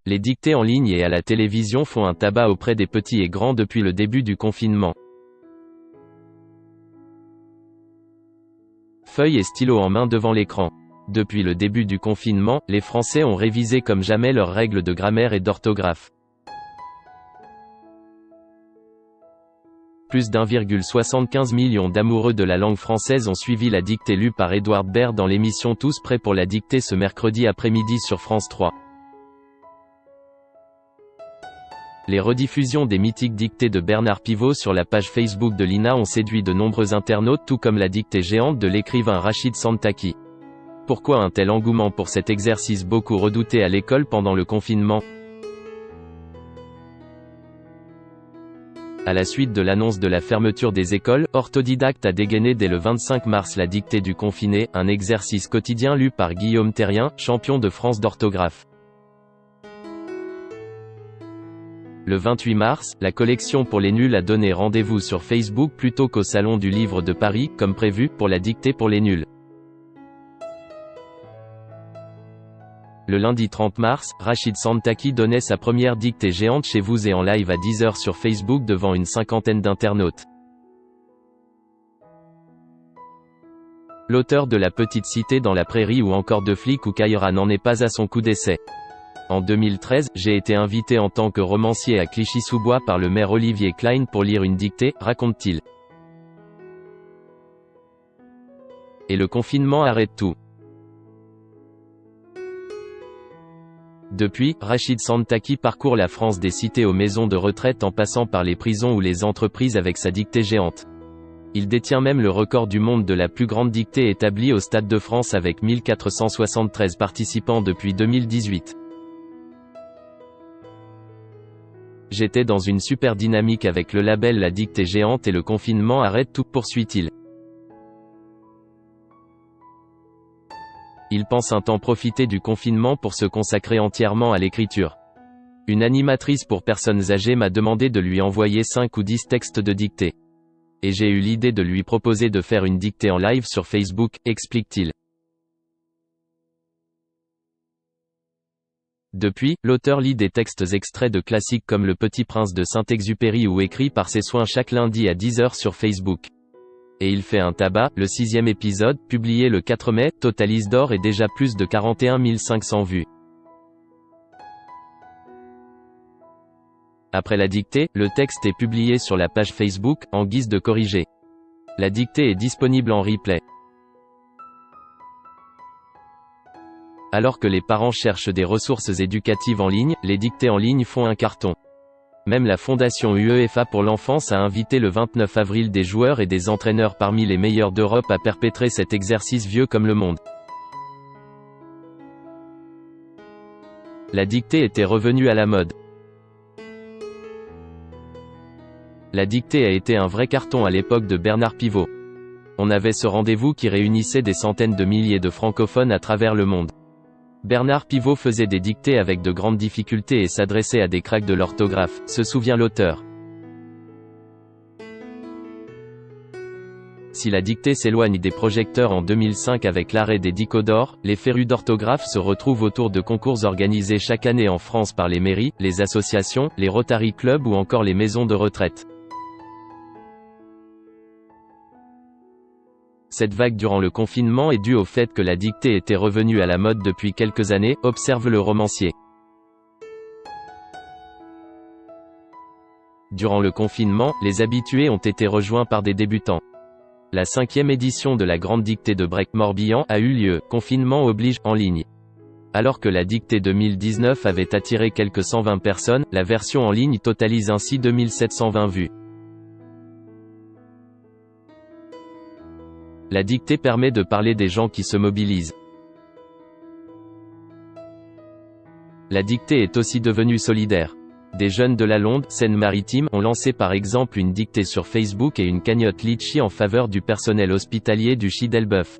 Les dictées en ligne et à la télévision font un tabac auprès des petits et grands depuis le début du confinement. Feuille et stylo en main devant l'écran. Depuis le début du confinement, les Français ont révisé comme jamais leurs règles de grammaire et d'orthographe. Plus d'1,75 million d'amoureux de la langue française ont suivi la dictée lue par Édouard Baird dans l'émission Tous prêts pour la dictée ce mercredi après-midi sur France 3. Les rediffusions des mythiques dictées de Bernard Pivot sur la page Facebook de l'INA ont séduit de nombreux internautes, tout comme la dictée géante de l'écrivain Rachid Santaki. Pourquoi un tel engouement pour cet exercice beaucoup redouté à l'école pendant le confinement ? À la suite de l'annonce de la fermeture des écoles, Orthodidacte a dégainé dès le 25 mars la dictée du confiné, un exercice quotidien lu par Guillaume Terrien, champion de France d'orthographe. Le 28 mars, la collection pour les nuls a donné rendez-vous sur Facebook plutôt qu'au Salon du Livre de Paris, comme prévu, pour la dictée pour les nuls. Le lundi 30 mars, Rachid Santaki donnait sa première dictée géante chez vous et en live à 10h sur Facebook devant une cinquantaine d'internautes. L'auteur de La Petite Cité dans la Prairie ou encore de Flic ou Caïra n'en est pas à son coup d'essai. En 2013, j'ai été invité en tant que romancier à Clichy-sous-Bois par le maire Olivier Klein pour lire une dictée, raconte-t-il. Et le confinement arrête tout. Depuis, Rachid Santaki parcourt la France des cités aux maisons de retraite en passant par les prisons ou les entreprises avec sa dictée géante. Il détient même le record du monde de la plus grande dictée établie au Stade de France avec 1473 participants depuis 2018. J'étais dans une super dynamique avec le label La Dictée Géante et le confinement arrête tout, poursuit-il. Il pense un temps profiter du confinement pour se consacrer entièrement à l'écriture. Une animatrice pour personnes âgées m'a demandé de lui envoyer 5 ou 10 textes de dictée. Et j'ai eu l'idée de lui proposer de faire une dictée en live sur Facebook, explique-t-il. Depuis, l'auteur lit des textes extraits de classiques comme Le Petit Prince de Saint-Exupéry ou écrits par ses soins chaque lundi à 10h sur Facebook. Et il fait un tabac, le 6e épisode, publié le 4 mai, totalise d'or et déjà plus de 41 500 vues. Après la dictée, le texte est publié sur la page Facebook, en guise de corrigé. La dictée est disponible en replay. Alors que les parents cherchent des ressources éducatives en ligne, les dictées en ligne font un carton. Même la fondation UEFA pour l'enfance a invité le 29 avril des joueurs et des entraîneurs parmi les meilleurs d'Europe à perpétrer cet exercice vieux comme le monde. La dictée était revenue à la mode. La dictée a été un vrai carton à l'époque de Bernard Pivot. On avait ce rendez-vous qui réunissait des centaines de milliers de francophones à travers le monde. Bernard Pivot faisait des dictées avec de grandes difficultés et s'adressait à des cracks de l'orthographe, se souvient l'auteur. Si la dictée s'éloigne des projecteurs en 2005 avec l'arrêt des Dicodores, les férus d'orthographe se retrouvent autour de concours organisés chaque année en France par les mairies, les associations, les Rotary Club ou encore les maisons de retraite. Cette vague durant le confinement est due au fait que la dictée était revenue à la mode depuis quelques années, observe le romancier. Durant le confinement, les habitués ont été rejoints par des débutants. La 5e édition de la Grande Dictée de Breck-Morbihan a eu lieu, confinement oblige, en ligne. Alors que la dictée 2019 avait attiré quelques 120 personnes, la version en ligne totalise ainsi 2720 vues. La dictée permet de parler des gens qui se mobilisent. La dictée est aussi devenue solidaire. Des jeunes de la Londe, Seine-Maritime, ont lancé par exemple une dictée sur Facebook et une cagnotte Litchi en faveur du personnel hospitalier du Chi d'Elbeuf.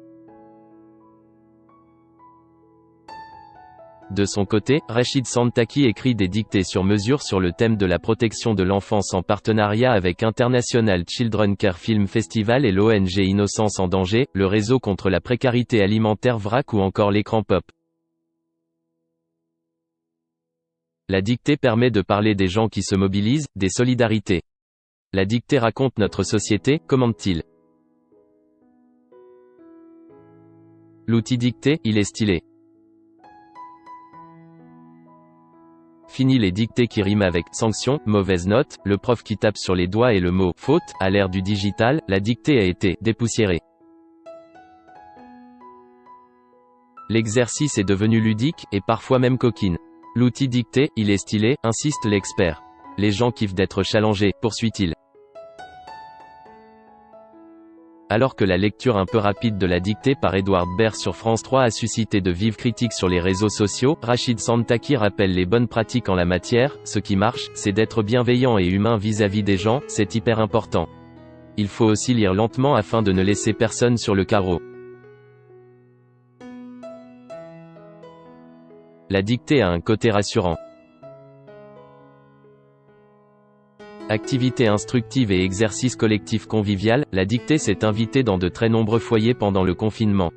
De son côté, Rachid Santaki écrit des dictées sur mesure sur le thème de la protection de l'enfance en partenariat avec International Children Care Film Festival et l'ONG Innocence en danger, le réseau contre la précarité alimentaire VRAC ou encore l'écran pop. La dictée permet de parler des gens qui se mobilisent, des solidarités. La dictée raconte notre société, commente-t-il. L'outil dictée, il est stylé. Fini les dictées qui riment avec sanction, mauvaise note, le prof qui tape sur les doigts et le mot faute. À l'ère du digital, la dictée a été dépoussiérée. L'exercice est devenu ludique, et parfois même coquine. L'outil dictée, il est stylé, insiste l'expert. Les gens kiffent d'être challengés, poursuit-il. Alors que la lecture un peu rapide de la dictée par Edward Baird sur France 3 a suscité de vives critiques sur les réseaux sociaux, Rachid Santaki rappelle les bonnes pratiques en la matière. Ce qui marche, c'est d'être bienveillant et humain vis-à-vis des gens, c'est hyper important. Il faut aussi lire lentement afin de ne laisser personne sur le carreau. La dictée a un côté rassurant. Activités instructives et exercices collectifs convivial, la dictée s'est invitée dans de très nombreux foyers pendant le confinement.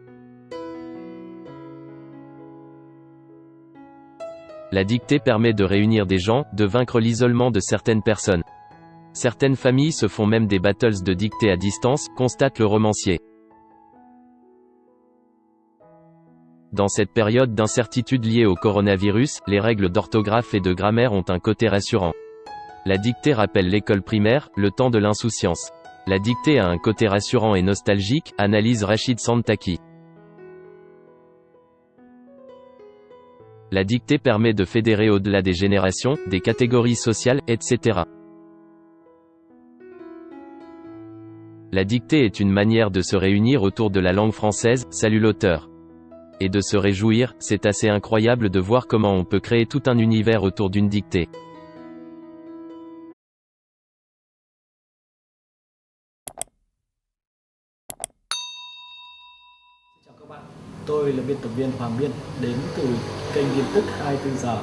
La dictée permet de réunir des gens, de vaincre l'isolement de certaines personnes. Certaines familles se font même des battles de dictée à distance, constate le romancier. Dans cette période d'incertitude liée au coronavirus, les règles d'orthographe et de grammaire ont un côté rassurant. La dictée rappelle l'école primaire, le temps de l'insouciance. La dictée a un côté rassurant et nostalgique, analyse Rachid Santaki. La dictée permet de fédérer au-delà des générations, des catégories sociales, etc. La dictée est une manière de se réunir autour de la langue française, salue l'auteur. Et de se réjouir, c'est assez incroyable de voir comment on peut créer tout un univers autour d'une dictée. Chào các bạn, tôi là biên tập viên Hoàng Biên đến từ kênh tin tức 24 giờ.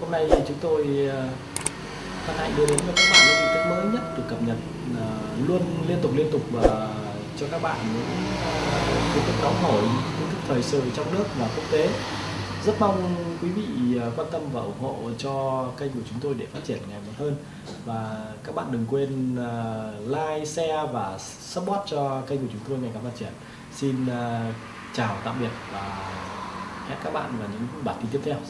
Hôm nay chúng tôi hân hạnh đưa đến cho các bạn những tin tức mới nhất được cập nhật luôn liên tục và cho các bạn những tin tức nóng hổi, tin tức thời sự trong nước và quốc tế. Rất mong quý vị quan tâm và ủng hộ cho kênh của chúng tôi để phát triển ngày một hơn. Và các bạn đừng quên like, share và support cho kênh của chúng tôi ngày càng phát triển. Xin chào tạm biệt và hẹn các bạn vào những bản tin tiếp theo.